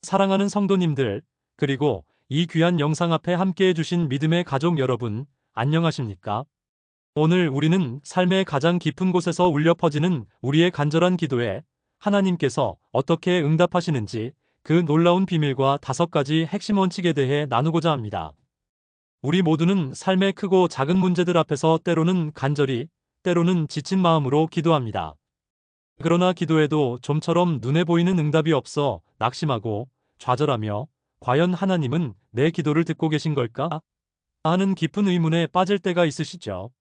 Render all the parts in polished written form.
사랑하는 성도님들, 그리고 이 귀한 영상 앞에 함께 해주신 믿음의 가족 여러분, 안녕하십니까? 오늘 우리는 삶의 가장 깊은 곳에서 울려 퍼지는 우리의 간절한 기도에 하나님께서 어떻게 응답하시는지 그 놀라운 비밀과 5가지 핵심 원칙에 대해 나누고자 합니다. 우리 모두는 삶의 크고 작은 문제들 앞에서 때로는 간절히, 때로는 지친 마음으로 기도합니다. 그러나 기도해도 좀처럼 눈에 보이는 응답이 없어 낙심하고 좌절하며 과연 하나님은 내 기도를 듣고 계신 걸까? 하는 깊은 의문에 빠질 때가 있으시죠.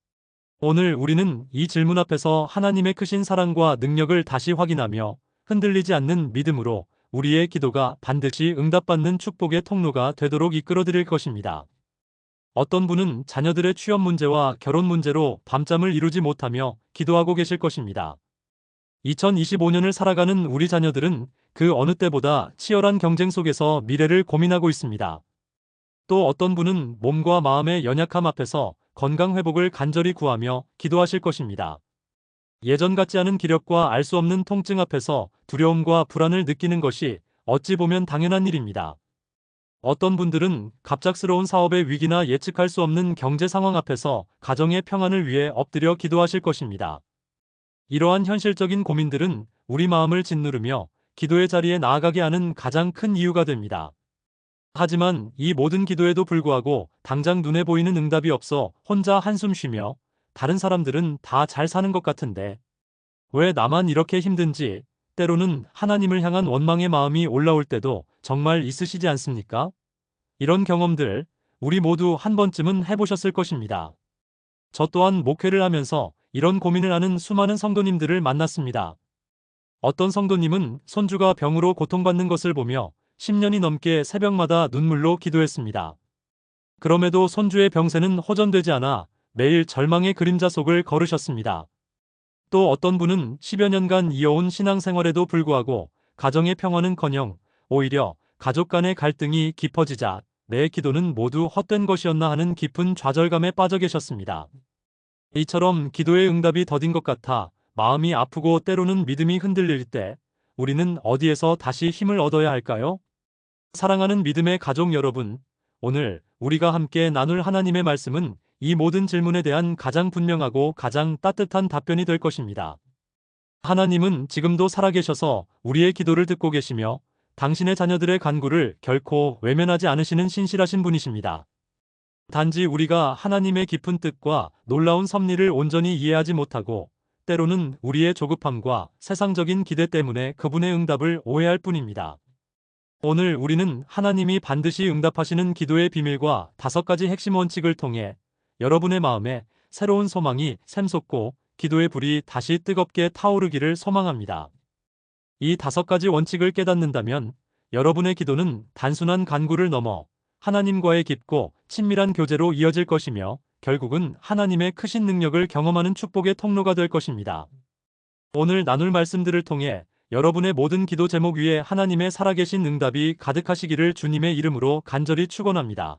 오늘 우리는 이 질문 앞에서 하나님의 크신 사랑과 능력을 다시 확인하며 흔들리지 않는 믿음으로 우리의 기도가 반드시 응답받는 축복의 통로가 되도록 이끌어드릴 것입니다. 어떤 분은 자녀들의 취업 문제와 결혼 문제로 밤잠을 이루지 못하며 기도하고 계실 것입니다. 2025년을 살아가는 우리 자녀들은 그 어느 때보다 치열한 경쟁 속에서 미래를 고민하고 있습니다. 또 어떤 분은 몸과 마음의 연약함 앞에서 건강 회복을 간절히 구하며 기도하실 것입니다. 예전 같지 않은 기력과 알 수 없는 통증 앞에서 두려움과 불안을 느끼는 것이 어찌 보면 당연한 일입니다. 어떤 분들은 갑작스러운 사업의 위기나 예측할 수 없는 경제 상황 앞에서 가정의 평안을 위해 엎드려 기도하실 것입니다. 이러한 현실적인 고민들은 우리 마음을 짓누르며 기도의 자리에 나아가게 하는 가장 큰 이유가 됩니다. 하지만 이 모든 기도에도 불구하고 당장 눈에 보이는 응답이 없어 혼자 한숨 쉬며 다른 사람들은 다 잘 사는 것 같은데 왜 나만 이렇게 힘든지 때로는 하나님을 향한 원망의 마음이 올라올 때도 정말 있으시지 않습니까? 이런 경험들 우리 모두 한 번쯤은 해보셨을 것입니다. 저 또한 목회를 하면서 이런 고민을 하는 수많은 성도님들을 만났습니다. 어떤 성도님은 손주가 병으로 고통받는 것을 보며 10년이 넘게 새벽마다 눈물로 기도했습니다. 그럼에도 손주의 병세는 호전되지 않아 매일 절망의 그림자 속을 걸으셨습니다. 또 어떤 분은 10여 년간 이어온 신앙생활에도 불구하고 가정의 평화는커녕 오히려 가족 간의 갈등이 깊어지자 내 기도는 모두 헛된 것이었나 하는 깊은 좌절감에 빠져 계셨습니다. 이처럼 기도의 응답이 더딘 것 같아 마음이 아프고 때로는 믿음이 흔들릴 때 우리는 어디에서 다시 힘을 얻어야 할까요? 사랑하는 믿음의 가족 여러분, 오늘 우리가 함께 나눌 하나님의 말씀은 이 모든 질문에 대한 가장 분명하고 가장 따뜻한 답변이 될 것입니다. 하나님은 지금도 살아계셔서 우리의 기도를 듣고 계시며 당신의 자녀들의 간구를 결코 외면하지 않으시는 신실하신 분이십니다. 단지 우리가 하나님의 깊은 뜻과 놀라운 섭리를 온전히 이해하지 못하고 때로는 우리의 조급함과 세상적인 기대 때문에 그분의 응답을 오해할 뿐입니다. 오늘 우리는 하나님이 반드시 응답하시는 기도의 비밀과 5가지 핵심 원칙을 통해 여러분의 마음에 새로운 소망이 샘솟고 기도의 불이 다시 뜨겁게 타오르기를 소망합니다. 이 5가지 원칙을 깨닫는다면 여러분의 기도는 단순한 간구를 넘어 하나님과의 깊고 친밀한 교제로 이어질 것이며 결국은 하나님의 크신 능력을 경험하는 축복의 통로가 될 것입니다. 오늘 나눌 말씀들을 통해 여러분의 모든 기도 제목 위에 하나님의 살아계신 응답이 가득하시기를 주님의 이름으로 간절히 축원합니다.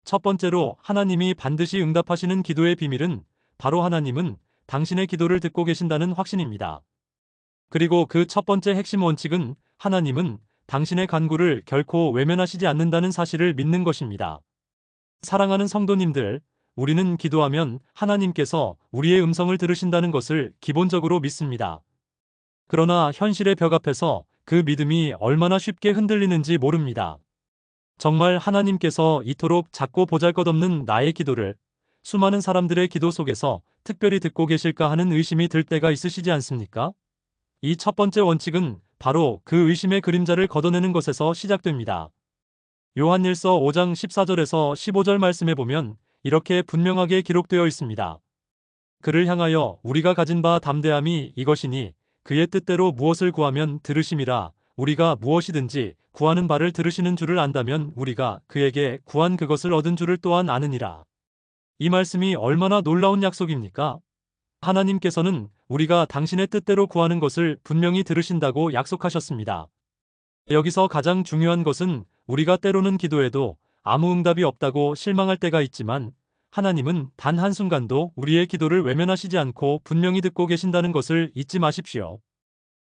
첫 번째로 하나님이 반드시 응답하시는 기도의 비밀은 바로 하나님은 당신의 기도를 듣고 계신다는 확신입니다. 그리고 그 첫 번째 핵심 원칙은 하나님은 당신의 간구를 결코 외면하시지 않는다는 사실을 믿는 것입니다. 사랑하는 성도님들, 우리는 기도하면 하나님께서 우리의 음성을 들으신다는 것을 기본적으로 믿습니다. 그러나 현실의 벽 앞에서 그 믿음이 얼마나 쉽게 흔들리는지 모릅니다. 정말 하나님께서 이토록 작고 보잘것없는 나의 기도를 수많은 사람들의 기도 속에서 특별히 듣고 계실까 하는 의심이 들 때가 있으시지 않습니까? 이 첫 번째 원칙은 바로 그 의심의 그림자를 걷어내는 것에서 시작됩니다. 요한일서 5장 14절에서 15절 말씀에 보면 이렇게 분명하게 기록되어 있습니다. 그를 향하여 우리가 가진 바 담대함이 이것이니 그의 뜻대로 무엇을 구하면 들으심이라. 우리가 무엇이든지 구하는 바를 들으시는 줄을 안다면 우리가 그에게 구한 그것을 얻은 줄을 또한 아느니라. 이 말씀이 얼마나 놀라운 약속입니까? 하나님께서는 우리가 당신의 뜻대로 구하는 것을 분명히 들으신다고 약속하셨습니다. 여기서 가장 중요한 것은 우리가 때로는 기도해도 아무 응답이 없다고 실망할 때가 있지만 하나님은 단 한순간도 우리의 기도를 외면하시지 않고 분명히 듣고 계신다는 것을 잊지 마십시오.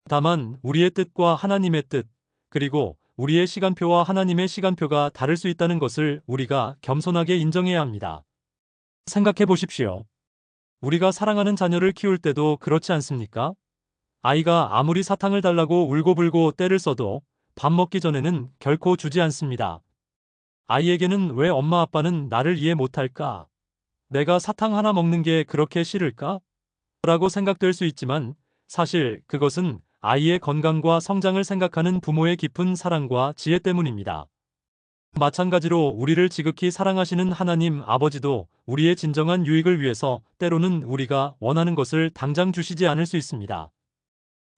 다만 우리의 뜻과 하나님의 뜻, 그리고 우리의 시간표와 하나님의 시간표가 다를 수 있다는 것을 우리가 겸손하게 인정해야 합니다. 생각해 보십시오. 우리가 사랑하는 자녀를 키울 때도 그렇지 않습니까? 아이가 아무리 사탕을 달라고 울고불고 떼를 써도 밥 먹기 전에는 결코 주지 않습니다. 아이에게는 왜 엄마 아빠는 나를 이해 못할까? 내가 사탕 하나 먹는 게 그렇게 싫을까? 라고 생각될 수 있지만 사실 그것은 아이의 건강과 성장을 생각하는 부모의 깊은 사랑과 지혜 때문입니다. 마찬가지로 우리를 지극히 사랑하시는 하나님 아버지도 우리의 진정한 유익을 위해서 때로는 우리가 원하는 것을 당장 주시지 않을 수 있습니다.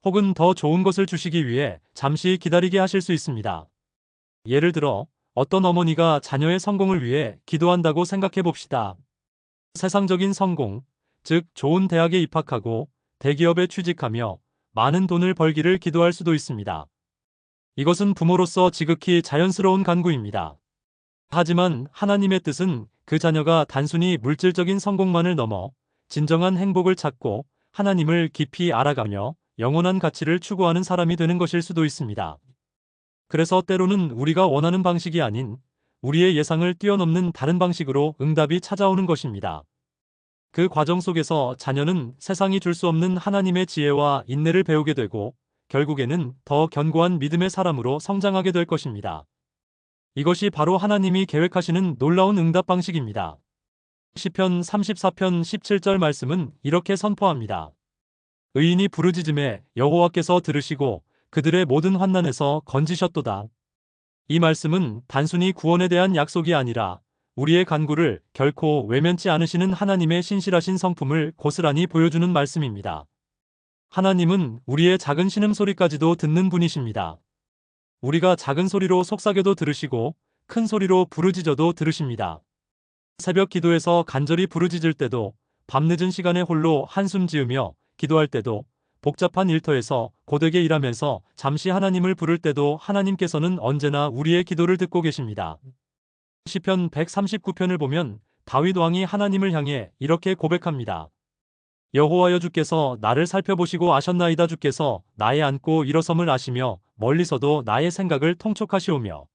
혹은 더 좋은 것을 주시기 위해 잠시 기다리게 하실 수 있습니다. 예를 들어 어떤 어머니가 자녀의 성공을 위해 기도한다고 생각해 봅시다. 세상적인 성공, 즉 좋은 대학에 입학하고 대기업에 취직하며 많은 돈을 벌기를 기도할 수도 있습니다. 이것은 부모로서 지극히 자연스러운 간구입니다. 하지만 하나님의 뜻은 그 자녀가 단순히 물질적인 성공만을 넘어 진정한 행복을 찾고 하나님을 깊이 알아가며 영원한 가치를 추구하는 사람이 되는 것일 수도 있습니다. 그래서 때로는 우리가 원하는 방식이 아닌 우리의 예상을 뛰어넘는 다른 방식으로 응답이 찾아오는 것입니다. 그 과정 속에서 자녀는 세상이 줄 수 없는 하나님의 지혜와 인내를 배우게 되고 결국에는 더 견고한 믿음의 사람으로 성장하게 될 것입니다. 이것이 바로 하나님이 계획하시는 놀라운 응답 방식입니다. 시편 34편 17절 말씀은 이렇게 선포합니다. 의인이 부르짖음에 여호와께서 들으시고 그들의 모든 환난에서 건지셨도다. 이 말씀은 단순히 구원에 대한 약속이 아니라 우리의 간구를 결코 외면치 않으시는 하나님의 신실하신 성품을 고스란히 보여주는 말씀입니다. 하나님은 우리의 작은 신음소리까지도 듣는 분이십니다. 우리가 작은 소리로 속삭여도 들으시고 큰 소리로 부르짖어도 들으십니다. 새벽 기도에서 간절히 부르짖을 때도 밤늦은 시간에 홀로 한숨 지으며 기도할 때도 복잡한 일터에서 고되게 일하면서 잠시 하나님을 부를 때도 하나님께서는 언제나 우리의 기도를 듣고 계십니다. 시편 139편을 보면 다윗 왕이 하나님을 향해 이렇게 고백합니다. 여호와여 주께서 나를 살펴보시고 아셨나이다. 주께서 나의 앉고 일어섬을 아시며 멀리서도 나의 생각을 통촉하시오며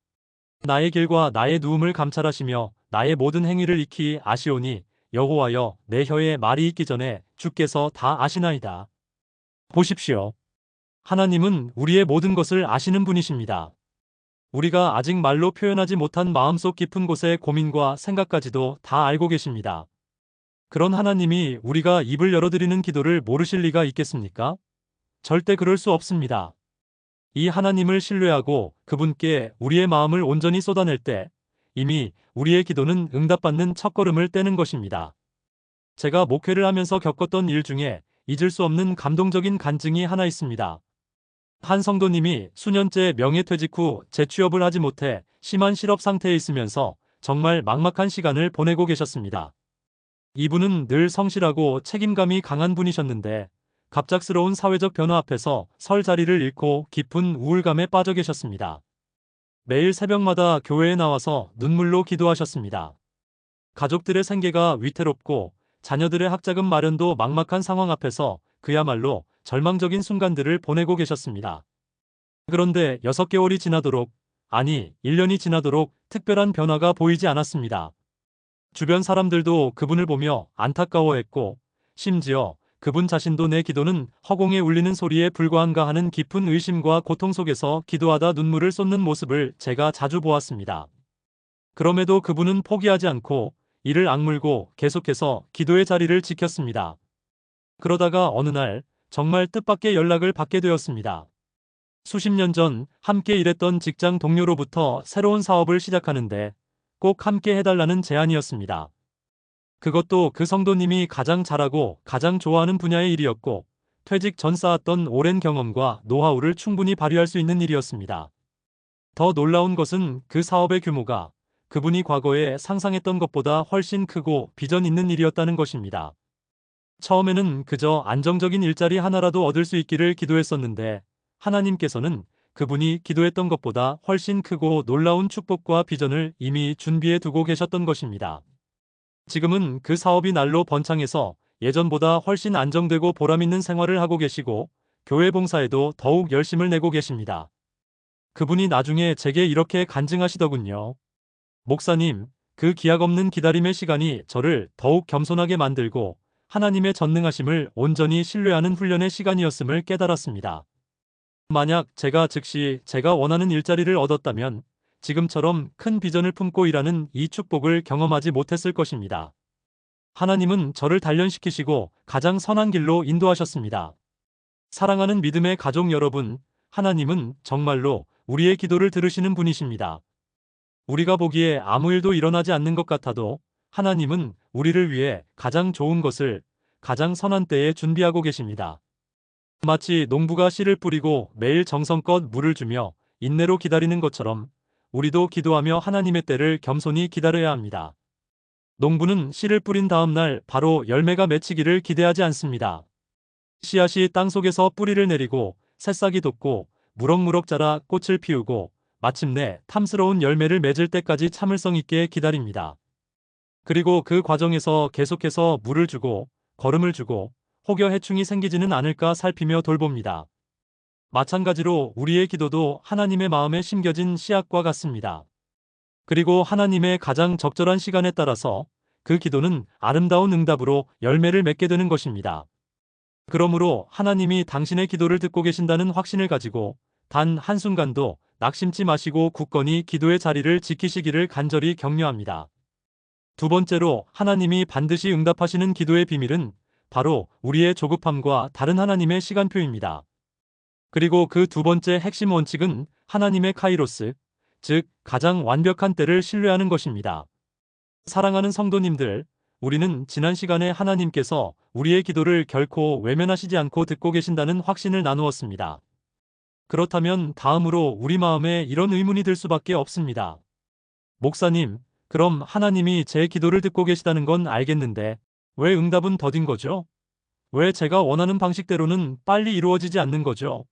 나의 길과 나의 누움을 감찰하시며 나의 모든 행위를 익히 아시오니 여호와여 내 혀에 말이 있기 전에 주께서 다 아시나이다. 보십시오. 하나님은 우리의 모든 것을 아시는 분이십니다. 우리가 아직 말로 표현하지 못한 마음속 깊은 곳의 고민과 생각까지도 다 알고 계십니다. 그런 하나님이 우리가 입을 열어드리는 기도를 모르실 리가 있겠습니까? 절대 그럴 수 없습니다. 이 하나님을 신뢰하고 그분께 우리의 마음을 온전히 쏟아낼 때 이미 우리의 기도는 응답받는 첫걸음을 떼는 것입니다. 제가 목회를 하면서 겪었던 일 중에 잊을 수 없는 감동적인 간증이 하나 있습니다. 한 성도님이 수년째 명예퇴직 후 재취업을 하지 못해 심한 실업 상태에 있으면서 정말 막막한 시간을 보내고 계셨습니다. 이분은 늘 성실하고 책임감이 강한 분이셨는데 갑작스러운 사회적 변화 앞에서 설 자리를 잃고 깊은 우울감에 빠져 계셨습니다. 매일 새벽마다 교회에 나와서 눈물로 기도하셨습니다. 가족들의 생계가 위태롭고 자녀들의 학자금 마련도 막막한 상황 앞에서 그야말로 절망적인 순간들을 보내고 계셨습니다. 그런데 6개월이 지나도록, 아니 1년이 지나도록 특별한 변화가 보이지 않았습니다. 주변 사람들도 그분을 보며 안타까워했고 심지어 그분 자신도 내 기도는 허공에 울리는 소리에 불과한가 하는 깊은 의심과 고통 속에서 기도하다 눈물을 쏟는 모습을 제가 자주 보았습니다. 그럼에도 그분은 포기하지 않고 이를 악물고 계속해서 기도의 자리를 지켰습니다. 그러다가 어느 날 정말 뜻밖의 연락을 받게 되었습니다. 수십 년 전 함께 일했던 직장 동료로부터 새로운 사업을 시작하는데 꼭 함께 해달라는 제안이었습니다. 그것도 그 성도님이 가장 잘하고 가장 좋아하는 분야의 일이었고 퇴직 전 쌓았던 오랜 경험과 노하우를 충분히 발휘할 수 있는 일이었습니다. 더 놀라운 것은 그 사업의 규모가 그분이 과거에 상상했던 것보다 훨씬 크고 비전 있는 일이었다는 것입니다. 처음에는 그저 안정적인 일자리 하나라도 얻을 수 있기를 기도했었는데 하나님께서는 그분이 기도했던 것보다 훨씬 크고 놀라운 축복과 비전을 이미 준비해 두고 계셨던 것입니다. 지금은 그 사업이 날로 번창해서 예전보다 훨씬 안정되고 보람있는 생활을 하고 계시고 교회 봉사에도 더욱 열심을 내고 계십니다. 그분이 나중에 제게 이렇게 간증하시더군요. 목사님, 그 기약 없는 기다림의 시간이 저를 더욱 겸손하게 만들고 하나님의 전능하심을 온전히 신뢰하는 훈련의 시간이었음을 깨달았습니다. 만약 제가 즉시 제가 원하는 일자리를 얻었다면 지금처럼 큰 비전을 품고 일하는 이 축복을 경험하지 못했을 것입니다. 하나님은 저를 단련시키시고 가장 선한 길로 인도하셨습니다. 사랑하는 믿음의 가족 여러분, 하나님은 정말로 우리의 기도를 들으시는 분이십니다. 우리가 보기에 아무 일도 일어나지 않는 것 같아도 하나님은 우리를 위해 가장 좋은 것을 가장 선한 때에 준비하고 계십니다. 마치 농부가 씨를 뿌리고 매일 정성껏 물을 주며 인내로 기다리는 것처럼 우리도 기도하며 하나님의 때를 겸손히 기다려야 합니다. 농부는 씨를 뿌린 다음 날 바로 열매가 맺히기를 기대하지 않습니다. 씨앗이 땅속에서 뿌리를 내리고 새싹이 돋고 무럭무럭 자라 꽃을 피우고 마침내 탐스러운 열매를 맺을 때까지 참을성 있게 기다립니다. 그리고 그 과정에서 계속해서 물을 주고 거름을 주고 혹여 해충이 생기지는 않을까 살피며 돌봅니다. 마찬가지로 우리의 기도도 하나님의 마음에 심겨진 씨앗과 같습니다. 그리고 하나님의 가장 적절한 시간에 따라서 그 기도는 아름다운 응답으로 열매를 맺게 되는 것입니다. 그러므로 하나님이 당신의 기도를 듣고 계신다는 확신을 가지고 단 한순간도 낙심치 마시고 굳건히 기도의 자리를 지키시기를 간절히 격려합니다. 두 번째로 하나님이 반드시 응답하시는 기도의 비밀은 바로 우리의 조급함과 다른 하나님의 시간표입니다. 그리고 그 두 번째 핵심 원칙은 하나님의 카이로스, 즉 가장 완벽한 때를 신뢰하는 것입니다. 사랑하는 성도님들, 우리는 지난 시간에 하나님께서 우리의 기도를 결코 외면하시지 않고 듣고 계신다는 확신을 나누었습니다. 그렇다면 다음으로 우리 마음에 이런 의문이 들 수밖에 없습니다. 목사님, 그럼 하나님이 제 기도를 듣고 계시다는 건 알겠는데 왜 응답은 더딘 거죠? 왜 제가 원하는 방식대로는 빨리 이루어지지 않는 거죠?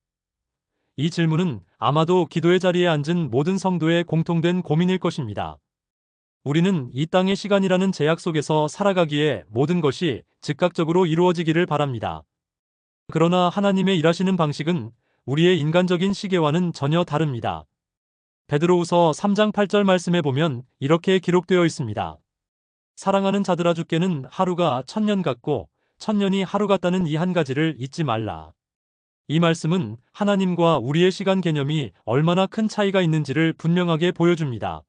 이 질문은 아마도 기도의 자리에 앉은 모든 성도의 공통된 고민일 것입니다. 우리는 이 땅의 시간이라는 제약 속에서 살아가기에 모든 것이 즉각적으로 이루어지기를 바랍니다. 그러나 하나님의 일하시는 방식은 우리의 인간적인 시계와는 전혀 다릅니다. 베드로후서 3장 8절 말씀에 보면 이렇게 기록되어 있습니다. 사랑하는 자들아, 주께는 하루가 1000년 같고 1000년이 하루 같다는 이 한 가지를 잊지 말라. 이 말씀은 하나님과 우리의 시간 개념이 얼마나 큰 차이가 있는지를 분명하게 보여줍니다.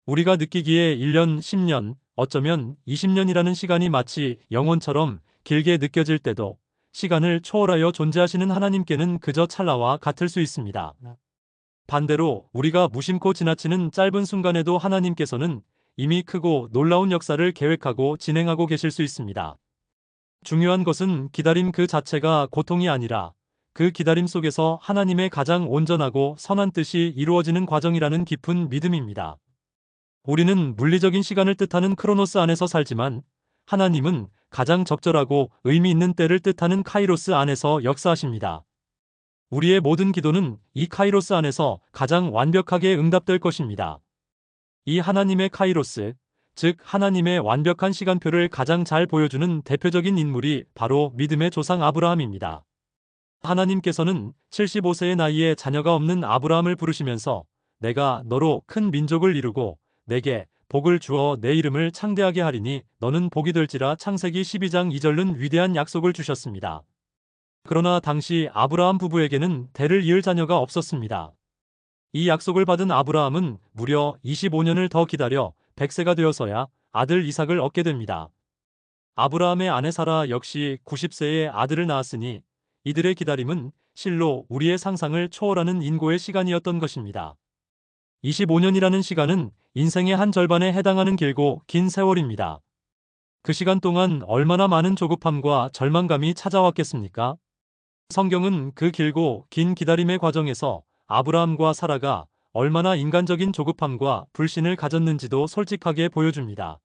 우리가 느끼기에 1년, 10년, 어쩌면 20년이라는 시간이 마치 영원처럼 길게 느껴질 때도 시간을 초월하여 존재하시는 하나님께는 그저 찰나와 같을 수 있습니다. 반대로 우리가 무심코 지나치는 짧은 순간에도 하나님께서는 이미 크고 놀라운 역사를 계획하고 진행하고 계실 수 있습니다. 중요한 것은 기다림 그 자체가 고통이 아니라 그 기다림 속에서 하나님의 가장 온전하고 선한 뜻이 이루어지는 과정이라는 깊은 믿음입니다. 우리는 물리적인 시간을 뜻하는 크로노스 안에서 살지만 하나님은 가장 적절하고 의미 있는 때를 뜻하는 카이로스 안에서 역사하십니다. 우리의 모든 기도는 이 카이로스 안에서 가장 완벽하게 응답될 것입니다. 이 하나님의 카이로스, 즉 하나님의 완벽한 시간표를 가장 잘 보여주는 대표적인 인물이 바로 믿음의 조상 아브라함입니다. 하나님께서는 75세의 나이에 자녀가 없는 아브라함을 부르시면서 내가 너로 큰 민족을 이루고 내게 복을 주어 내 이름을 창대하게 하리니 너는 복이 될지라 창세기 12장 2절은 위대한 약속을 주셨습니다. 그러나 당시 아브라함 부부에게는 대를 이을 자녀가 없었습니다. 이 약속을 받은 아브라함은 무려 25년을 더 기다려 100세가 되어서야 아들 이삭을 얻게 됩니다. 아브라함의 아내 사라 역시 90세에 아들을 낳았으니 이들의 기다림은 실로 우리의 상상을 초월하는 인고의 시간이었던 것입니다. 25년이라는 시간은 인생의 한 절반에 해당하는 길고 긴 세월입니다. 그 시간 동안 얼마나 많은 조급함과 절망감이 찾아왔겠습니까? 성경은 그 길고 긴 기다림의 과정에서 아브라함과 사라가 얼마나 인간적인 조급함과 불신을 가졌는지도 솔직하게 보여줍니다.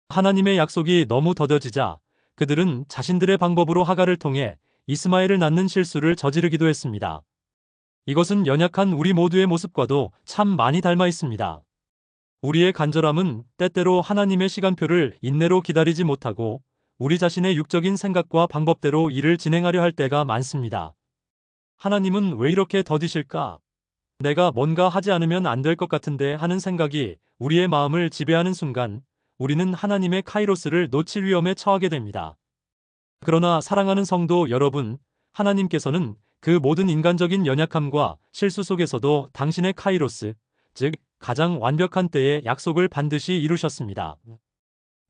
하나님의 약속이 너무 더뎌지자 그들은 자신들의 방법으로 하갈을 통해 이스마엘을 낳는 실수를 저지르기도 했습니다. 이것은 연약한 우리 모두의 모습과도 참 많이 닮아 있습니다. 우리의 간절함은 때때로 하나님의 시간표를 인내로 기다리지 못하고 우리 자신의 육적인 생각과 방법대로 일을 진행하려 할 때가 많습니다. 하나님은 왜 이렇게 더디실까? 내가 뭔가 하지 않으면 안 될 것 같은데 하는 생각이 우리의 마음을 지배하는 순간 우리는 하나님의 카이로스를 놓칠 위험에 처하게 됩니다. 그러나 사랑하는 성도 여러분, 하나님께서는 그 모든 인간적인 연약함과 실수 속에서도 당신의 카이로스, 즉 가장 완벽한 때의 약속을 반드시 이루셨습니다.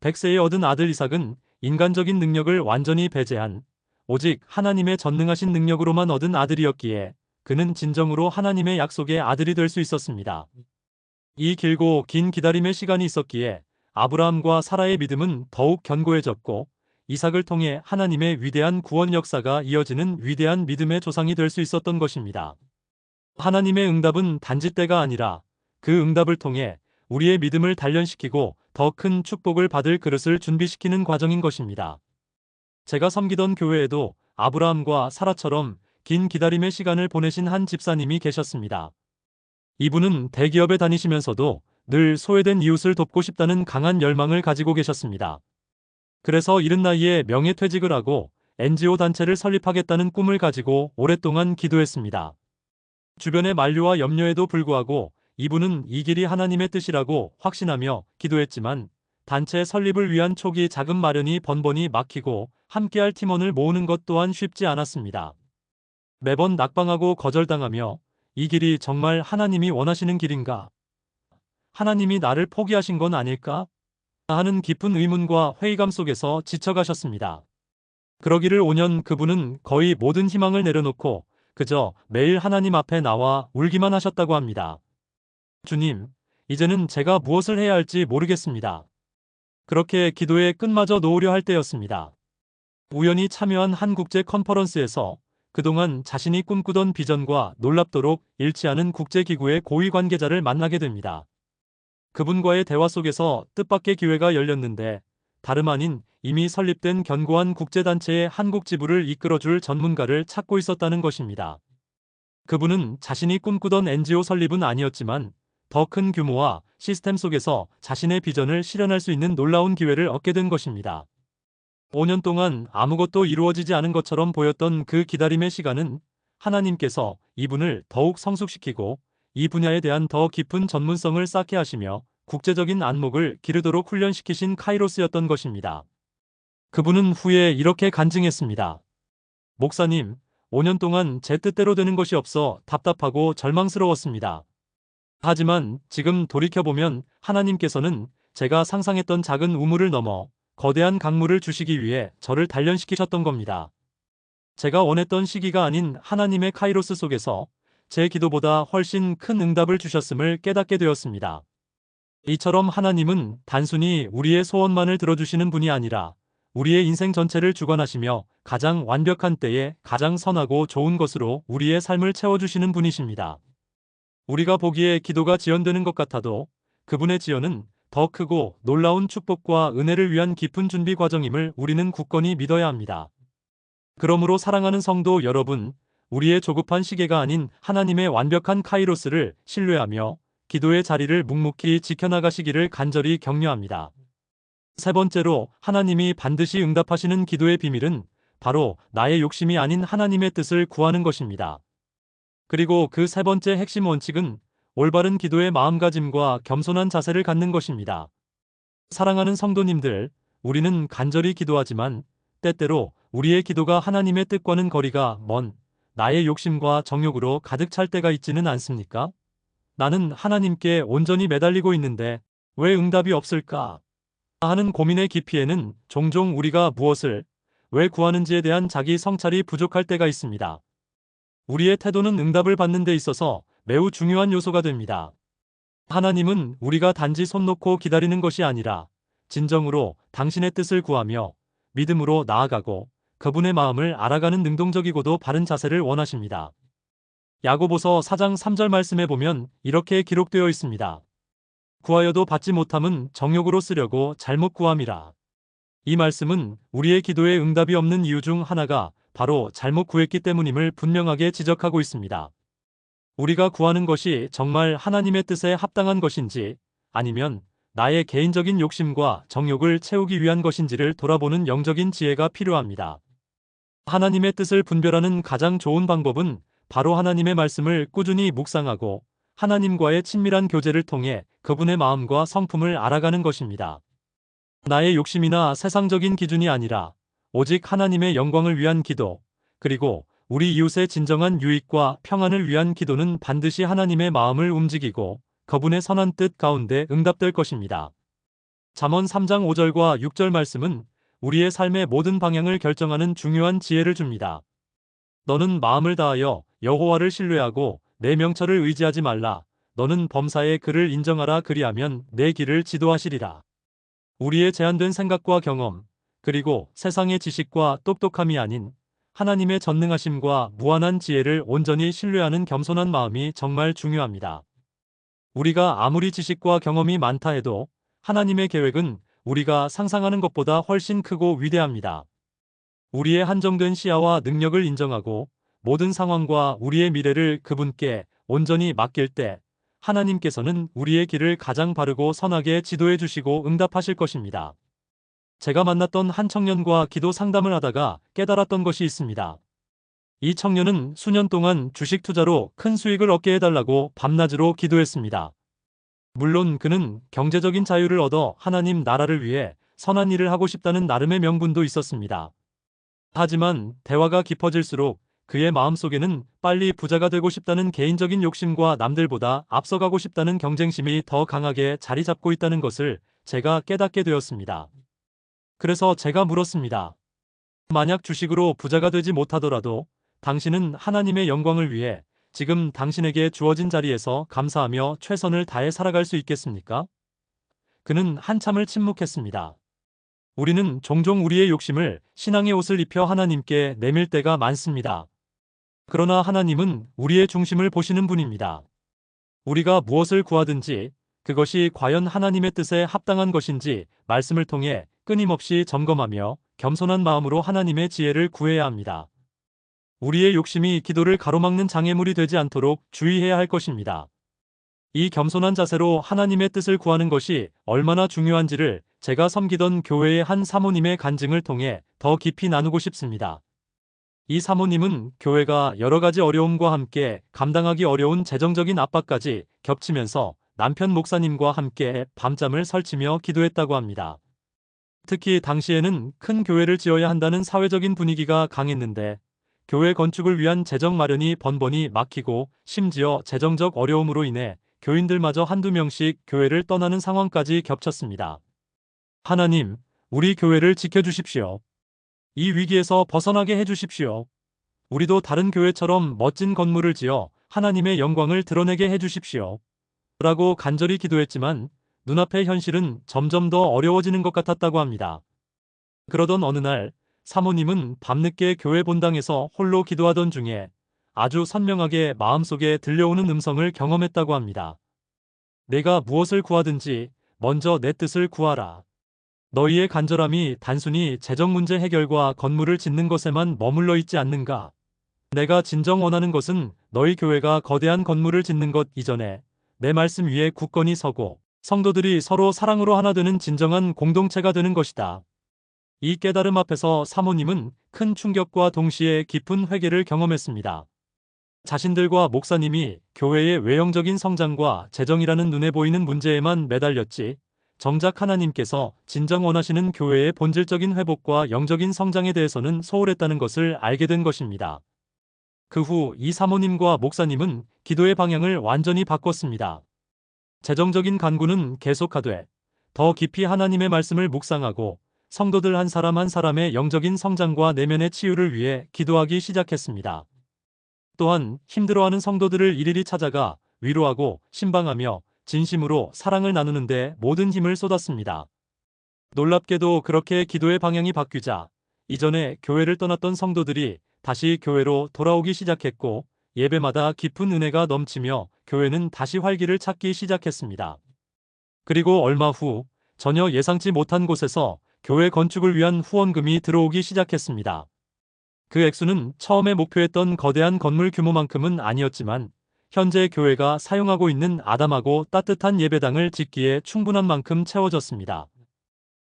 100세에 얻은 아들 이삭은 인간적인 능력을 완전히 배제한 오직 하나님의 전능하신 능력으로만 얻은 아들이었기에 그는 진정으로 하나님의 약속의 아들이 될 수 있었습니다. 이 길고 긴 기다림의 시간이 있었기에 아브라함과 사라의 믿음은 더욱 견고해졌고 이삭을 통해 하나님의 위대한 구원 역사가 이어지는 위대한 믿음의 조상이 될 수 있었던 것입니다. 하나님의 응답은 단지 때가 아니라 그 응답을 통해 우리의 믿음을 단련시키고 더 큰 축복을 받을 그릇을 준비시키는 과정인 것입니다. 제가 섬기던 교회에도 아브라함과 사라처럼 긴 기다림의 시간을 보내신 한 집사님이 계셨습니다. 이분은 대기업에 다니시면서도 늘 소외된 이웃을 돕고 싶다는 강한 열망을 가지고 계셨습니다. 그래서 이른 나이에 명예퇴직을 하고 NGO 단체를 설립하겠다는 꿈을 가지고 오랫동안 기도했습니다. 주변의 만류와 염려에도 불구하고 이분은 이 길이 하나님의 뜻이라고 확신하며 기도했지만 단체 설립을 위한 초기 자금 마련이 번번이 막히고 함께할 팀원을 모으는 것 또한 쉽지 않았습니다. 매번 낙방하고 거절당하며 이 길이 정말 하나님이 원하시는 길인가? 하나님이 나를 포기하신 건 아닐까? 하는 깊은 의문과 회의감 속에서 지쳐가셨습니다. 그러기를 5년 그분은 거의 모든 희망을 내려놓고 그저 매일 하나님 앞에 나와 울기만 하셨다고 합니다. 주님, 이제는 제가 무엇을 해야 할지 모르겠습니다. 그렇게 기도의 끝마저 놓으려 할 때였습니다. 우연히 참여한 한 국제 컨퍼런스에서 그동안 자신이 꿈꾸던 비전과 놀랍도록 일치하는 국제기구의 고위 관계자를 만나게 됩니다. 그분과의 대화 속에서 뜻밖의 기회가 열렸는데 다름 아닌 이미 설립된 견고한 국제단체의 한국 지부를 이끌어줄 전문가를 찾고 있었다는 것입니다. 그분은 자신이 꿈꾸던 NGO 설립은 아니었지만 더 큰 규모와 시스템 속에서 자신의 비전을 실현할 수 있는 놀라운 기회를 얻게 된 것입니다. 5년 동안 아무것도 이루어지지 않은 것처럼 보였던 그 기다림의 시간은 하나님께서 이분을 더욱 성숙시키고 이 분야에 대한 더 깊은 전문성을 쌓게 하시며 국제적인 안목을 기르도록 훈련시키신 카이로스였던 것입니다. 그분은 후에 이렇게 간증했습니다. 목사님, 5년 동안 제 뜻대로 되는 것이 없어 답답하고 절망스러웠습니다. 하지만 지금 돌이켜보면 하나님께서는 제가 상상했던 작은 우물을 넘어 거대한 강물을 주시기 위해 저를 단련시키셨던 겁니다. 제가 원했던 시기가 아닌 하나님의 카이로스 속에서 제 기도보다 훨씬 큰 응답을 주셨음을 깨닫게 되었습니다. 이처럼 하나님은 단순히 우리의 소원만을 들어주시는 분이 아니라 우리의 인생 전체를 주관하시며 가장 완벽한 때에 가장 선하고 좋은 것으로 우리의 삶을 채워주시는 분이십니다. 우리가 보기에 기도가 지연되는 것 같아도 그분의 지연은 더 크고 놀라운 축복과 은혜를 위한 깊은 준비 과정임을 우리는 굳건히 믿어야 합니다. 그러므로 사랑하는 성도 여러분, 우리의 조급한 시계가 아닌 하나님의 완벽한 카이로스를 신뢰하며 기도의 자리를 묵묵히 지켜나가시기를 간절히 격려합니다. 세 번째로 하나님이 반드시 응답하시는 기도의 비밀은 바로 나의 욕심이 아닌 하나님의 뜻을 구하는 것입니다. 그리고 그 세 번째 핵심 원칙은 올바른 기도의 마음가짐과 겸손한 자세를 갖는 것입니다. 사랑하는 성도님들, 우리는 간절히 기도하지만 때때로 우리의 기도가 하나님의 뜻과는 거리가 먼 나의 욕심과 정욕으로 가득 찰 때가 있지는 않습니까? 나는 하나님께 온전히 매달리고 있는데 왜 응답이 없을까? 하는 고민의 깊이에는 종종 우리가 무엇을 왜 구하는지에 대한 자기 성찰이 부족할 때가 있습니다. 우리의 태도는 응답을 받는 데 있어서 매우 중요한 요소가 됩니다. 하나님은 우리가 단지 손 놓고 기다리는 것이 아니라 진정으로 당신의 뜻을 구하며 믿음으로 나아가고 그분의 마음을 알아가는 능동적이고도 바른 자세를 원하십니다. 야고보서 4장 3절 말씀에 보면 이렇게 기록되어 있습니다. 구하여도 받지 못함은 정욕으로 쓰려고 잘못 구함이라. 이 말씀은 우리의 기도에 응답이 없는 이유 중 하나가 바로 잘못 구했기 때문임을 분명하게 지적하고 있습니다. 우리가 구하는 것이 정말 하나님의 뜻에 합당한 것인지 아니면 나의 개인적인 욕심과 정욕을 채우기 위한 것인지를 돌아보는 영적인 지혜가 필요합니다. 하나님의 뜻을 분별하는 가장 좋은 방법은 바로 하나님의 말씀을 꾸준히 묵상하고 하나님과의 친밀한 교제를 통해 그분의 마음과 성품을 알아가는 것입니다. 나의 욕심이나 세상적인 기준이 아니라 오직 하나님의 영광을 위한 기도, 그리고 우리 이웃의 진정한 유익과 평안을 위한 기도는 반드시 하나님의 마음을 움직이고 그분의 선한 뜻 가운데 응답될 것입니다. 잠언 3장 5절과 6절 말씀은 우리의 삶의 모든 방향을 결정하는 중요한 지혜를 줍니다. 너는 마음을 다하여 여호와를 신뢰하고 내 명철을 의지하지 말라. 너는 범사의 그를 인정하라. 그리하면 내 길을 지도하시리라. 우리의 제한된 생각과 경험, 그리고 세상의 지식과 똑똑함이 아닌 하나님의 전능하심과 무한한 지혜를 온전히 신뢰하는 겸손한 마음이 정말 중요합니다. 우리가 아무리 지식과 경험이 많다 해도 하나님의 계획은 우리가 상상하는 것보다 훨씬 크고 위대합니다. 우리의 한정된 시야와 능력을 인정하고 모든 상황과 우리의 미래를 그분께 온전히 맡길 때 하나님께서는 우리의 길을 가장 바르고 선하게 지도해 주시고 응답하실 것입니다. 제가 만났던 한 청년과 기도 상담을 하다가 깨달았던 것이 있습니다. 이 청년은 수년 동안 주식 투자로 큰 수익을 얻게 해달라고 밤낮으로 기도했습니다. 물론 그는 경제적인 자유를 얻어 하나님 나라를 위해 선한 일을 하고 싶다는 나름의 명분도 있었습니다. 하지만 대화가 깊어질수록 그의 마음속에는 빨리 부자가 되고 싶다는 개인적인 욕심과 남들보다 앞서가고 싶다는 경쟁심이 더 강하게 자리 잡고 있다는 것을 제가 깨닫게 되었습니다. 그래서 제가 물었습니다. 만약 주식으로 부자가 되지 못하더라도 당신은 하나님의 영광을 위해 지금 당신에게 주어진 자리에서 감사하며 최선을 다해 살아갈 수 있겠습니까? 그는 한참을 침묵했습니다. 우리는 종종 우리의 욕심을 신앙의 옷을 입혀 하나님께 내밀 때가 많습니다. 그러나 하나님은 우리의 중심을 보시는 분입니다. 우리가 무엇을 구하든지 그것이 과연 하나님의 뜻에 합당한 것인지 말씀을 통해 끊임없이 점검하며 겸손한 마음으로 하나님의 지혜를 구해야 합니다. 우리의 욕심이 기도를 가로막는 장애물이 되지 않도록 주의해야 할 것입니다. 이 겸손한 자세로 하나님의 뜻을 구하는 것이 얼마나 중요한지를 제가 섬기던 교회의 한 사모님의 간증을 통해 더 깊이 나누고 싶습니다. 이 사모님은 교회가 여러 가지 어려움과 함께 감당하기 어려운 재정적인 압박까지 겹치면서 남편 목사님과 함께 밤잠을 설치며 기도했다고 합니다. 특히 당시에는 큰 교회를 지어야 한다는 사회적인 분위기가 강했는데 교회 건축을 위한 재정 마련이 번번이 막히고 심지어 재정적 어려움으로 인해 교인들마저 한두 명씩 교회를 떠나는 상황까지 겹쳤습니다. 하나님, 우리 교회를 지켜주십시오. 이 위기에서 벗어나게 해주십시오. 우리도 다른 교회처럼 멋진 건물을 지어 하나님의 영광을 드러내게 해주십시오. 라고 간절히 기도했지만 눈앞의 현실은 점점 더 어려워지는 것 같았다고 합니다. 그러던 어느 날 사모님은 밤늦게 교회 본당에서 홀로 기도하던 중에 아주 선명하게 마음속에 들려오는 음성을 경험했다고 합니다. 내가 무엇을 구하든지 먼저 내 뜻을 구하라. 너희의 간절함이 단순히 재정 문제 해결과 건물을 짓는 것에만 머물러 있지 않는가? 내가 진정 원하는 것은 너희 교회가 거대한 건물을 짓는 것 이전에 내 말씀 위에 굳건히 서고 성도들이 서로 사랑으로 하나 되는 진정한 공동체가 되는 것이다. 이 깨달음 앞에서 사모님은 큰 충격과 동시에 깊은 회개를 경험했습니다. 자신들과 목사님이 교회의 외형적인 성장과 재정이라는 눈에 보이는 문제에만 매달렸지 정작 하나님께서 진정 원하시는 교회의 본질적인 회복과 영적인 성장에 대해서는 소홀했다는 것을 알게 된 것입니다. 그 후 이 사모님과 목사님은 기도의 방향을 완전히 바꿨습니다. 재정적인 간구는 계속하되 더 깊이 하나님의 말씀을 묵상하고 성도들 한 사람 한 사람의 영적인 성장과 내면의 치유를 위해 기도하기 시작했습니다. 또한 힘들어하는 성도들을 일일이 찾아가 위로하고 신방하며 진심으로 사랑을 나누는데 모든 힘을 쏟았습니다. 놀랍게도 그렇게 기도의 방향이 바뀌자 이전에 교회를 떠났던 성도들이 다시 교회로 돌아오기 시작했고 예배마다 깊은 은혜가 넘치며 교회는 다시 활기를 찾기 시작했습니다. 그리고 얼마 후 전혀 예상치 못한 곳에서 교회 건축을 위한 후원금이 들어오기 시작했습니다. 그 액수는 처음에 목표했던 거대한 건물 규모만큼은 아니었지만 현재 교회가 사용하고 있는 아담하고 따뜻한 예배당을 짓기에 충분한 만큼 채워졌습니다.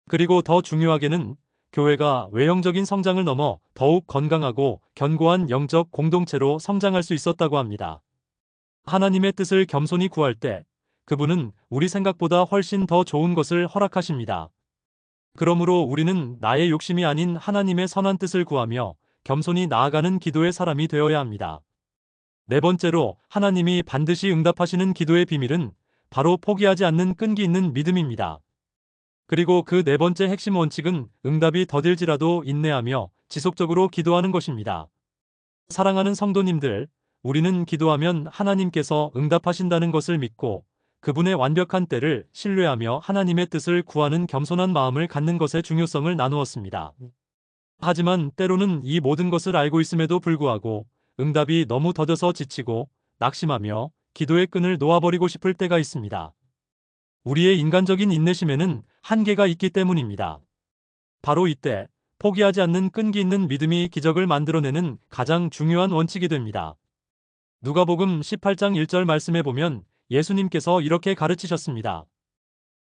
그리고 더 중요하게는 교회가 외형적인 성장을 넘어 더욱 건강하고 견고한 영적 공동체로 성장할 수 있었다고 합니다. 하나님의 뜻을 겸손히 구할 때 그분은 우리 생각보다 훨씬 더 좋은 것을 허락하십니다. 그러므로 우리는 나의 욕심이 아닌 하나님의 선한 뜻을 구하며 겸손히 나아가는 기도의 사람이 되어야 합니다. 네 번째로 하나님이 반드시 응답하시는 기도의 비밀은 바로 포기하지 않는 끈기 있는 믿음입니다. 그리고 그 네 번째 핵심 원칙은 응답이 더딜지라도 인내하며 지속적으로 기도하는 것입니다. 사랑하는 성도님들, 우리는 기도하면 하나님께서 응답하신다는 것을 믿고 그분의 완벽한 때를 신뢰하며 하나님의 뜻을 구하는 겸손한 마음을 갖는 것의 중요성을 나누었습니다. 하지만 때로는 이 모든 것을 알고 있음에도 불구하고 응답이 너무 더뎌서 지치고 낙심하며 기도의 끈을 놓아버리고 싶을 때가 있습니다. 우리의 인간적인 인내심에는 한계가 있기 때문입니다. 바로 이때 포기하지 않는 끈기 있는 믿음이 기적을 만들어내는 가장 중요한 원칙이 됩니다. 누가복음 18장 1절 말씀에 보면 예수님께서 이렇게 가르치셨습니다.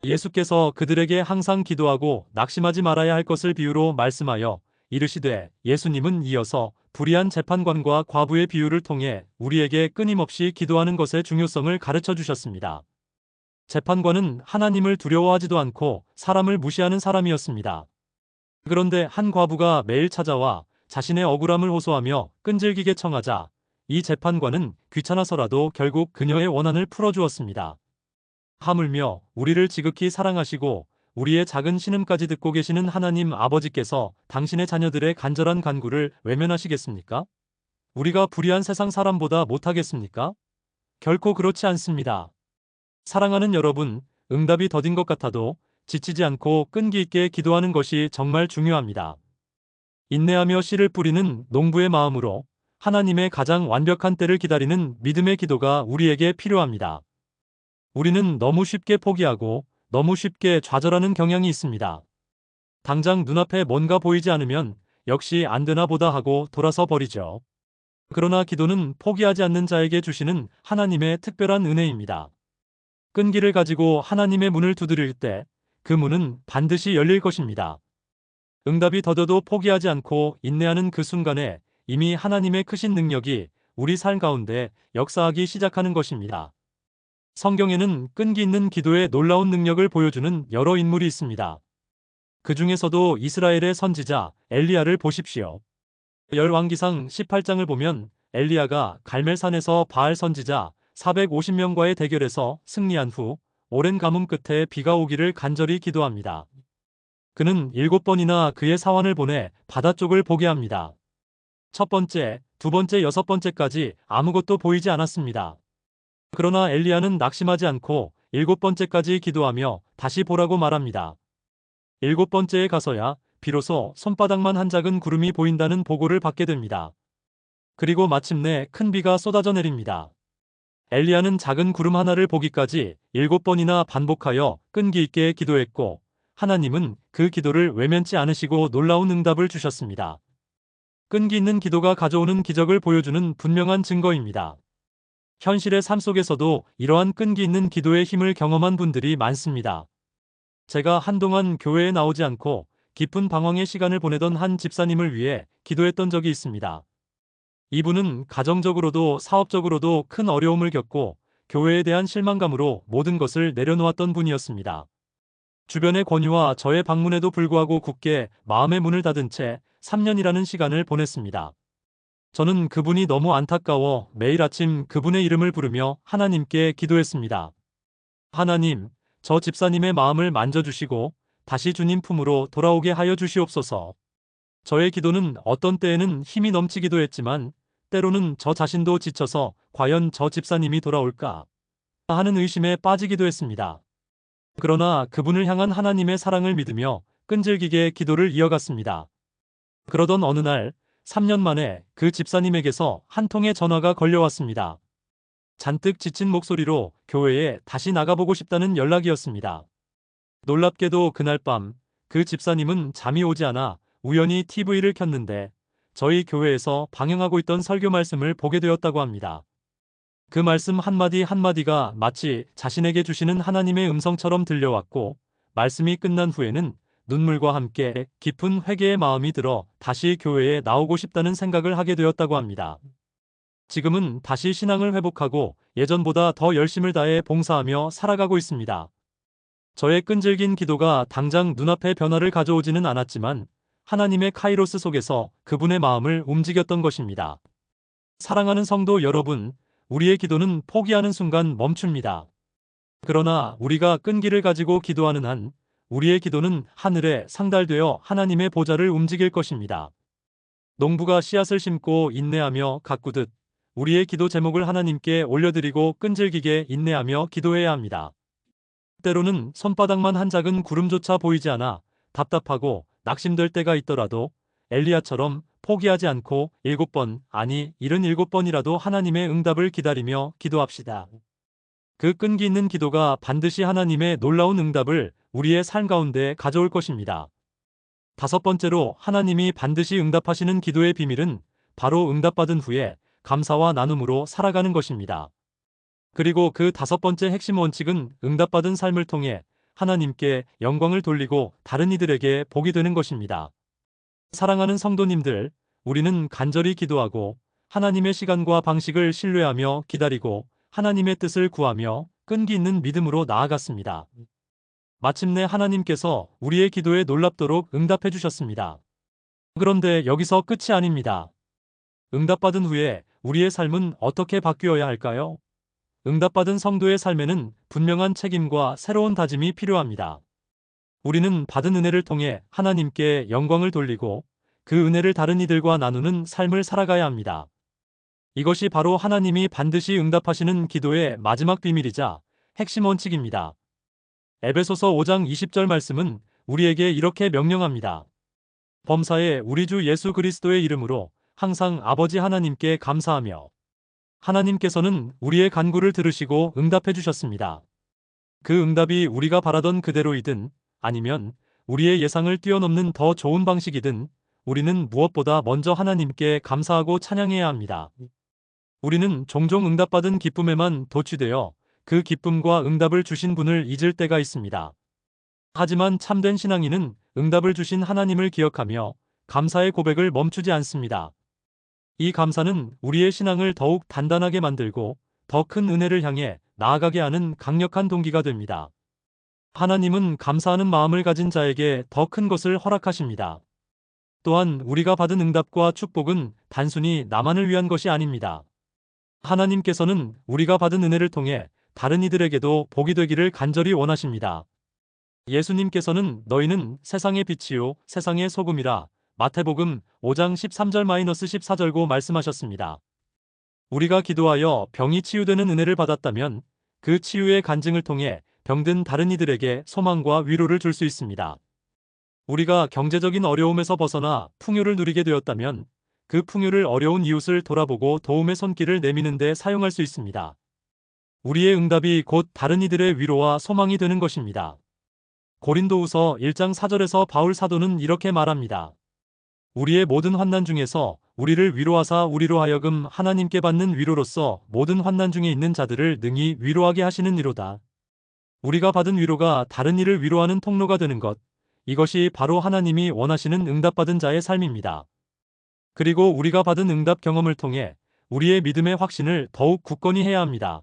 예수께서 그들에게 항상 기도하고 낙심하지 말아야 할 것을 비유로 말씀하여 이르시되, 예수님은 이어서 불의한 재판관과 과부의 비유를 통해 우리에게 끊임없이 기도하는 것의 중요성을 가르쳐 주셨습니다. 재판관은 하나님을 두려워하지도 않고 사람을 무시하는 사람이었습니다. 그런데 한 과부가 매일 찾아와 자신의 억울함을 호소하며 끈질기게 청하자 이 재판관은 귀찮아서라도 결국 그녀의 원한을 풀어주었습니다. 하물며 우리를 지극히 사랑하시고 우리의 작은 신음까지 듣고 계시는 하나님 아버지께서 당신의 자녀들의 간절한 간구를 외면하시겠습니까? 우리가 불의한 세상 사람보다 못하겠습니까? 결코 그렇지 않습니다. 사랑하는 여러분, 응답이 더딘 것 같아도 지치지 않고 끈기 있게 기도하는 것이 정말 중요합니다. 인내하며 씨를 뿌리는 농부의 마음으로 하나님의 가장 완벽한 때를 기다리는 믿음의 기도가 우리에게 필요합니다. 우리는 너무 쉽게 포기하고 너무 쉽게 좌절하는 경향이 있습니다. 당장 눈앞에 뭔가 보이지 않으면 역시 안 되나 보다 하고 돌아서 버리죠. 그러나 기도는 포기하지 않는 자에게 주시는 하나님의 특별한 은혜입니다. 끈기를 가지고 하나님의 문을 두드릴 때 그 문은 반드시 열릴 것입니다. 응답이 더뎌도 포기하지 않고 인내하는 그 순간에 이미 하나님의 크신 능력이 우리 삶 가운데 역사하기 시작하는 것입니다. 성경에는 끈기 있는 기도의 놀라운 능력을 보여주는 여러 인물이 있습니다. 그 중에서도 이스라엘의 선지자 엘리야를 보십시오. 열왕기상 18장을 보면 엘리야가 갈멜산에서 바알 선지자 450명과의 대결에서 승리한 후 오랜 가뭄 끝에 비가 오기를 간절히 기도합니다. 그는 7번이나 그의 사환을 보내 바다 쪽을 보게 합니다. 첫 번째, 두 번째, 여섯 번째까지 아무것도 보이지 않았습니다. 그러나 엘리야는 낙심하지 않고 7번째까지 기도하며 다시 보라고 말합니다. 7번째에 가서야 비로소 손바닥만 한 작은 구름이 보인다는 보고를 받게 됩니다. 그리고 마침내 큰 비가 쏟아져 내립니다. 엘리야는 작은 구름 하나를 보기까지 7번이나 반복하여 끈기 있게 기도했고 하나님은 그 기도를 외면치 않으시고 놀라운 응답을 주셨습니다. 끈기 있는 기도가 가져오는 기적을 보여주는 분명한 증거입니다. 현실의 삶 속에서도 이러한 끈기 있는 기도의 힘을 경험한 분들이 많습니다. 제가 한동안 교회에 나오지 않고 깊은 방황의 시간을 보내던 한 집사님을 위해 기도했던 적이 있습니다. 이분은 가정적으로도 사업적으로도 큰 어려움을 겪고 교회에 대한 실망감으로 모든 것을 내려놓았던 분이었습니다. 주변의 권유와 저의 방문에도 불구하고 굳게 마음의 문을 닫은 채 3년이라는 시간을 보냈습니다. 저는 그분이 너무 안타까워 매일 아침 그분의 이름을 부르며 하나님께 기도했습니다. 하나님, 저 집사님의 마음을 만져주시고 다시 주님 품으로 돌아오게 하여 주시옵소서. 저의 기도는 어떤 때에는 힘이 넘치기도 했지만 때로는 저 자신도 지쳐서 과연 저 집사님이 돌아올까 하는 의심에 빠지기도 했습니다. 그러나 그분을 향한 하나님의 사랑을 믿으며 끈질기게 기도를 이어갔습니다. 그러던 어느 날 3년 만에 그 집사님에게서 한 통의 전화가 걸려왔습니다. 잔뜩 지친 목소리로 교회에 다시 나가보고 싶다는 연락이었습니다. 놀랍게도 그날 밤 그 집사님은 잠이 오지 않아 우연히 TV를 켰는데 저희 교회에서 방영하고 있던 설교 말씀을 보게 되었다고 합니다. 그 말씀 한마디 한마디가 마치 자신에게 주시는 하나님의 음성처럼 들려왔고 말씀이 끝난 후에는 눈물과 함께 깊은 회개의 마음이 들어 다시 교회에 나오고 싶다는 생각을 하게 되었다고 합니다. 지금은 다시 신앙을 회복하고 예전보다 더 열심을 다해 봉사하며 살아가고 있습니다. 저의 끈질긴 기도가 당장 눈앞에 변화를 가져오지는 않았지만 하나님의 카이로스 속에서 그분의 마음을 움직였던 것입니다. 사랑하는 성도 여러분, 우리의 기도는 포기하는 순간 멈춥니다. 그러나 우리가 끈기를 가지고 기도하는 한 우리의 기도는 하늘에 상달되어 하나님의 보좌를 움직일 것입니다. 농부가 씨앗을 심고 인내하며 가꾸듯 우리의 기도 제목을 하나님께 올려드리고 끈질기게 인내하며 기도해야 합니다. 때로는 손바닥만 한 작은 구름조차 보이지 않아 답답하고 낙심될 때가 있더라도 엘리야처럼 포기하지 않고 7번, 아니 77번이라도 하나님의 응답을 기다리며 기도합시다. 그 끈기 있는 기도가 반드시 하나님의 놀라운 응답을 우리의 삶 가운데 가져올 것입니다. 5번째로 하나님이 반드시 응답하시는 기도의 비밀은 바로 응답받은 후에 감사와 나눔으로 살아가는 것입니다. 그리고 그 5번째 핵심 원칙은 응답받은 삶을 통해 하나님께 영광을 돌리고 다른 이들에게 복이 되는 것입니다. 사랑하는 성도님들, 우리는 간절히 기도하고 하나님의 시간과 방식을 신뢰하며 기다리고 하나님의 뜻을 구하며 끈기 있는 믿음으로 나아갔습니다. 마침내 하나님께서 우리의 기도에 놀랍도록 응답해 주셨습니다. 그런데 여기서 끝이 아닙니다. 응답받은 후에 우리의 삶은 어떻게 바뀌어야 할까요? 응답받은 성도의 삶에는 분명한 책임과 새로운 다짐이 필요합니다. 우리는 받은 은혜를 통해 하나님께 영광을 돌리고 그 은혜를 다른 이들과 나누는 삶을 살아가야 합니다. 이것이 바로 하나님이 반드시 응답하시는 기도의 마지막 비밀이자 핵심 원칙입니다. 에베소서 5장 20절 말씀은 우리에게 이렇게 명령합니다. 범사에 우리 주 예수 그리스도의 이름으로 항상 아버지 하나님께 감사하며. 하나님께서는 우리의 간구를 들으시고 응답해 주셨습니다. 그 응답이 우리가 바라던 그대로이든 아니면 우리의 예상을 뛰어넘는 더 좋은 방식이든 우리는 무엇보다 먼저 하나님께 감사하고 찬양해야 합니다. 우리는 종종 응답받은 기쁨에만 도취되어 그 기쁨과 응답을 주신 분을 잊을 때가 있습니다. 하지만 참된 신앙인은 응답을 주신 하나님을 기억하며 감사의 고백을 멈추지 않습니다. 이 감사는 우리의 신앙을 더욱 단단하게 만들고 더 큰 은혜를 향해 나아가게 하는 강력한 동기가 됩니다. 하나님은 감사하는 마음을 가진 자에게 더 큰 것을 허락하십니다. 또한 우리가 받은 응답과 축복은 단순히 나만을 위한 것이 아닙니다. 하나님께서는 우리가 받은 은혜를 통해 다른 이들에게도 복이 되기를 간절히 원하십니다. 예수님께서는 너희는 세상의 빛이요 세상의 소금이라 마태복음 5장 13절-14절고 말씀하셨습니다. 우리가 기도하여 병이 치유되는 은혜를 받았다면 그 치유의 간증을 통해 병든 다른 이들에게 소망과 위로를 줄 수 있습니다. 우리가 경제적인 어려움에서 벗어나 풍요를 누리게 되었다면 그 풍요를 어려운 이웃을 돌아보고 도움의 손길을 내미는 데 사용할 수 있습니다. 우리의 응답이 곧 다른 이들의 위로와 소망이 되는 것입니다. 고린도후서 1장 4절에서 바울 사도는 이렇게 말합니다. 우리의 모든 환난 중에서 우리를 위로하사 우리로 하여금 하나님께 받는 위로로서 모든 환난 중에 있는 자들을 능히 위로하게 하시는 이로다. 우리가 받은 위로가 다른 이를 위로하는 통로가 되는 것, 이것이 바로 하나님이 원하시는 응답받은 자의 삶입니다. 그리고 우리가 받은 응답 경험을 통해 우리의 믿음의 확신을 더욱 굳건히 해야 합니다.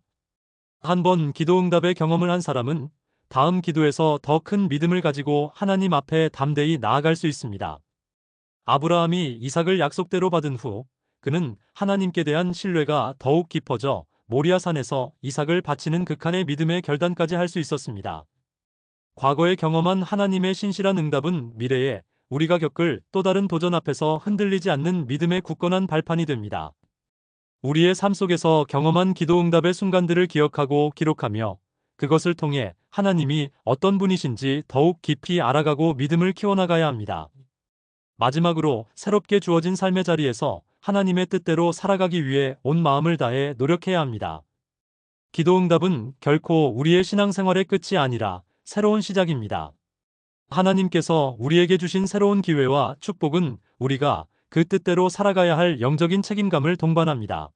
한번 기도 응답의 경험을 한 사람은 다음 기도에서 더 큰 믿음을 가지고 하나님 앞에 담대히 나아갈 수 있습니다. 아브라함이 이삭을 약속대로 받은 후 그는 하나님께 대한 신뢰가 더욱 깊어져 모리아산에서 이삭을 바치는 극한의 믿음의 결단까지 할 수 있었습니다. 과거에 경험한 하나님의 신실한 응답은 미래에 우리가 겪을 또 다른 도전 앞에서 흔들리지 않는 믿음의 굳건한 발판이 됩니다. 우리의 삶 속에서 경험한 기도 응답의 순간들을 기억하고 기록하며 그것을 통해 하나님이 어떤 분이신지 더욱 깊이 알아가고 믿음을 키워나가야 합니다. 마지막으로 새롭게 주어진 삶의 자리에서 하나님의 뜻대로 살아가기 위해 온 마음을 다해 노력해야 합니다. 기도 응답은 결코 우리의 신앙생활의 끝이 아니라 새로운 시작입니다. 하나님께서 우리에게 주신 새로운 기회와 축복은 우리가 그 뜻대로 살아가야 할 영적인 책임감을 동반합니다.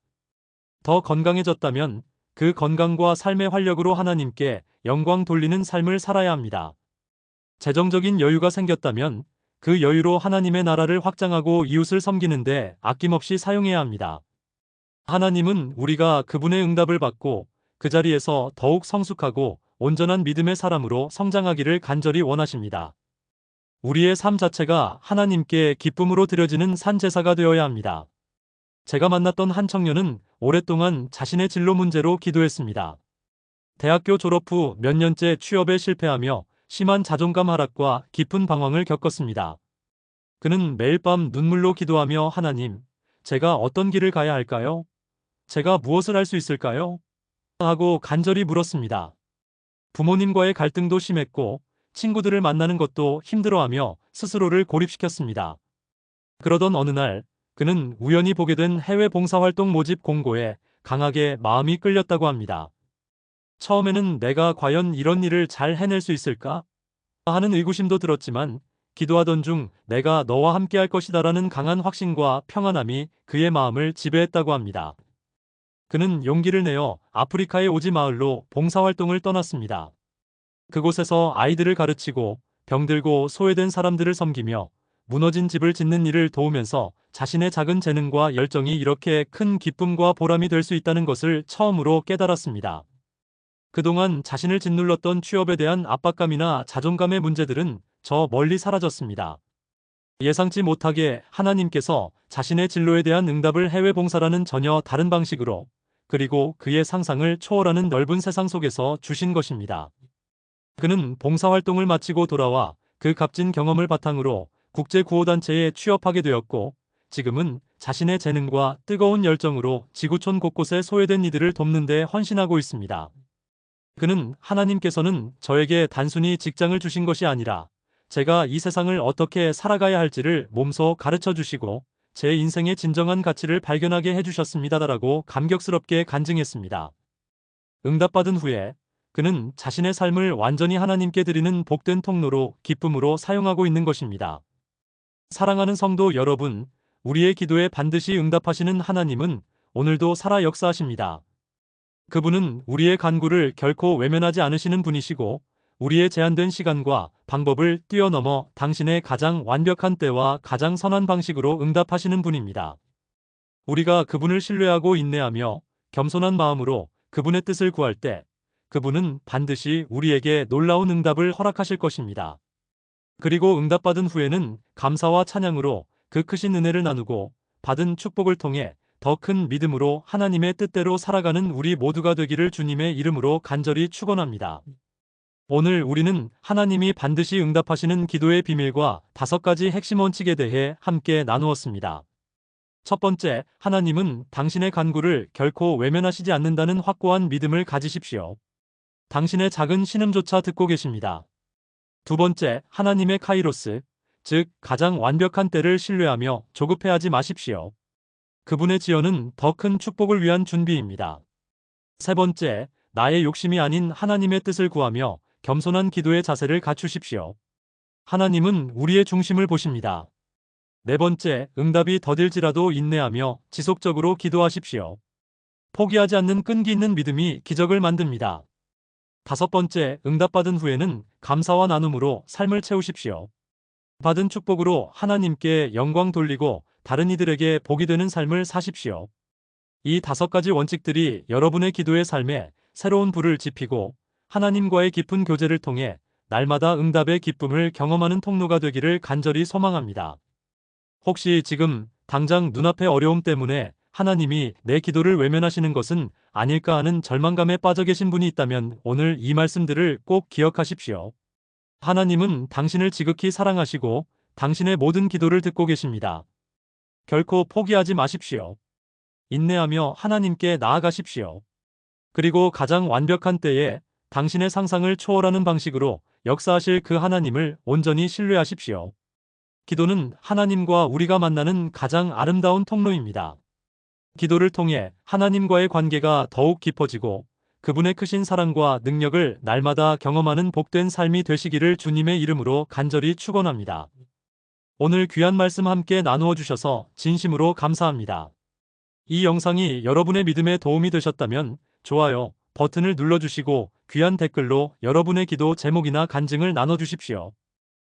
더 건강해졌다면 그 건강과 삶의 활력으로 하나님께 영광 돌리는 삶을 살아야 합니다. 재정적인 여유가 생겼다면 그 여유로 하나님의 나라를 확장하고 이웃을 섬기는데 아낌없이 사용해야 합니다. 하나님은 우리가 그분의 응답을 받고 그 자리에서 더욱 성숙하고 온전한 믿음의 사람으로 성장하기를 간절히 원하십니다. 우리의 삶 자체가 하나님께 기쁨으로 드려지는 산제사가 되어야 합니다. 제가 만났던 한 청년은 오랫동안 자신의 진로 문제로 기도했습니다. 대학교 졸업 후 몇 년째 취업에 실패하며 심한 자존감 하락과 깊은 방황을 겪었습니다. 그는 매일 밤 눈물로 기도하며 하나님, 제가 어떤 길을 가야 할까요? 제가 무엇을 할 수 있을까요? 하고 간절히 물었습니다. 부모님과의 갈등도 심했고 친구들을 만나는 것도 힘들어하며 스스로를 고립시켰습니다. 그러던 어느 날 그는 우연히 보게 된 해외 봉사활동 모집 공고에 강하게 마음이 끌렸다고 합니다. 처음에는 내가 과연 이런 일을 잘 해낼 수 있을까? 하는 의구심도 들었지만 기도하던 중 내가 너와 함께 할 것이다라는 강한 확신과 평안함이 그의 마음을 지배했다고 합니다. 그는 용기를 내어 아프리카의 오지 마을로 봉사활동을 떠났습니다. 그곳에서 아이들을 가르치고 병들고 소외된 사람들을 섬기며 무너진 집을 짓는 일을 도우면서 자신의 작은 재능과 열정이 이렇게 큰 기쁨과 보람이 될 수 있다는 것을 처음으로 깨달았습니다. 그동안 자신을 짓눌렀던 취업에 대한 압박감이나 자존감의 문제들은 저 멀리 사라졌습니다. 예상치 못하게 하나님께서 자신의 진로에 대한 응답을 해외 봉사라는 전혀 다른 방식으로 그리고 그의 상상을 초월하는 넓은 세상 속에서 주신 것입니다. 그는 봉사활동을 마치고 돌아와 그 값진 경험을 바탕으로 국제구호단체에 취업하게 되었고 지금은 자신의 재능과 뜨거운 열정으로 지구촌 곳곳에 소외된 이들을 돕는 데 헌신하고 있습니다. 그는 하나님께서는 저에게 단순히 직장을 주신 것이 아니라 제가 이 세상을 어떻게 살아가야 할지를 몸소 가르쳐 주시고 제 인생의 진정한 가치를 발견하게 해주셨습니다라고 감격스럽게 간증했습니다. 응답받은 후에 그는 자신의 삶을 완전히 하나님께 드리는 복된 통로로 기쁨으로 사용하고 있는 것입니다. 사랑하는 성도 여러분, 우리의 기도에 반드시 응답하시는 하나님은 오늘도 살아 역사하십니다. 그분은 우리의 간구를 결코 외면하지 않으시는 분이시고 우리의 제한된 시간과 방법을 뛰어넘어 당신의 가장 완벽한 때와 가장 선한 방식으로 응답하시는 분입니다. 우리가 그분을 신뢰하고 인내하며 겸손한 마음으로 그분의 뜻을 구할 때 그분은 반드시 우리에게 놀라운 응답을 허락하실 것입니다. 그리고 응답받은 후에는 감사와 찬양으로 그 크신 은혜를 나누고 받은 축복을 통해 더 큰 믿음으로 하나님의 뜻대로 살아가는 우리 모두가 되기를 주님의 이름으로 간절히 축원합니다. 오늘 우리는 하나님이 반드시 응답하시는 기도의 비밀과 5가지 핵심 원칙에 대해 함께 나누었습니다. 첫 번째, 하나님은 당신의 간구를 결코 외면하시지 않는다는 확고한 믿음을 가지십시오. 당신의 작은 신음조차 듣고 계십니다. 두 번째, 하나님의 카이로스, 즉 가장 완벽한 때를 신뢰하며 조급해하지 마십시오. 그분의 지연은 더 큰 축복을 위한 준비입니다. 세 번째, 나의 욕심이 아닌 하나님의 뜻을 구하며 겸손한 기도의 자세를 갖추십시오. 하나님은 우리의 중심을 보십니다. 네 번째, 응답이 더딜지라도 인내하며 지속적으로 기도하십시오. 포기하지 않는 끈기 있는 믿음이 기적을 만듭니다. 다섯 번째, 응답받은 후에는 감사와 나눔으로 삶을 채우십시오. 받은 축복으로 하나님께 영광 돌리고 다른 이들에게 복이 되는 삶을 사십시오. 이 5가지 원칙들이 여러분의 기도의 삶에 새로운 불을 지피고 하나님과의 깊은 교제를 통해 날마다 응답의 기쁨을 경험하는 통로가 되기를 간절히 소망합니다. 혹시 지금 당장 눈앞의 어려움 때문에 하나님이 내 기도를 외면하시는 것은 아닐까 하는 절망감에 빠져 계신 분이 있다면 오늘 이 말씀들을 꼭 기억하십시오. 하나님은 당신을 지극히 사랑하시고 당신의 모든 기도를 듣고 계십니다. 결코 포기하지 마십시오. 인내하며 하나님께 나아가십시오. 그리고 가장 완벽한 때에 당신의 상상을 초월하는 방식으로 역사하실 그 하나님을 온전히 신뢰하십시오. 기도는 하나님과 우리가 만나는 가장 아름다운 통로입니다. 기도를 통해 하나님과의 관계가 더욱 깊어지고 그분의 크신 사랑과 능력을 날마다 경험하는 복된 삶이 되시기를 주님의 이름으로 간절히 축원합니다. 오늘 귀한 말씀 함께 나누어 주셔서 진심으로 감사합니다. 이 영상이 여러분의 믿음에 도움이 되셨다면 좋아요 버튼을 눌러주시고 귀한 댓글로 여러분의 기도 제목이나 간증을 나눠주십시오.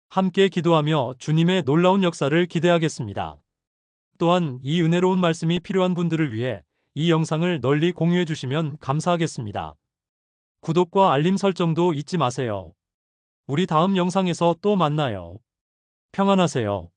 함께 기도하며 주님의 놀라운 역사를 기대하겠습니다. 또한 이 은혜로운 말씀이 필요한 분들을 위해 이 영상을 널리 공유해 주시면 감사하겠습니다. 구독과 알림 설정도 잊지 마세요. 우리 다음 영상에서 또 만나요. 평안하세요.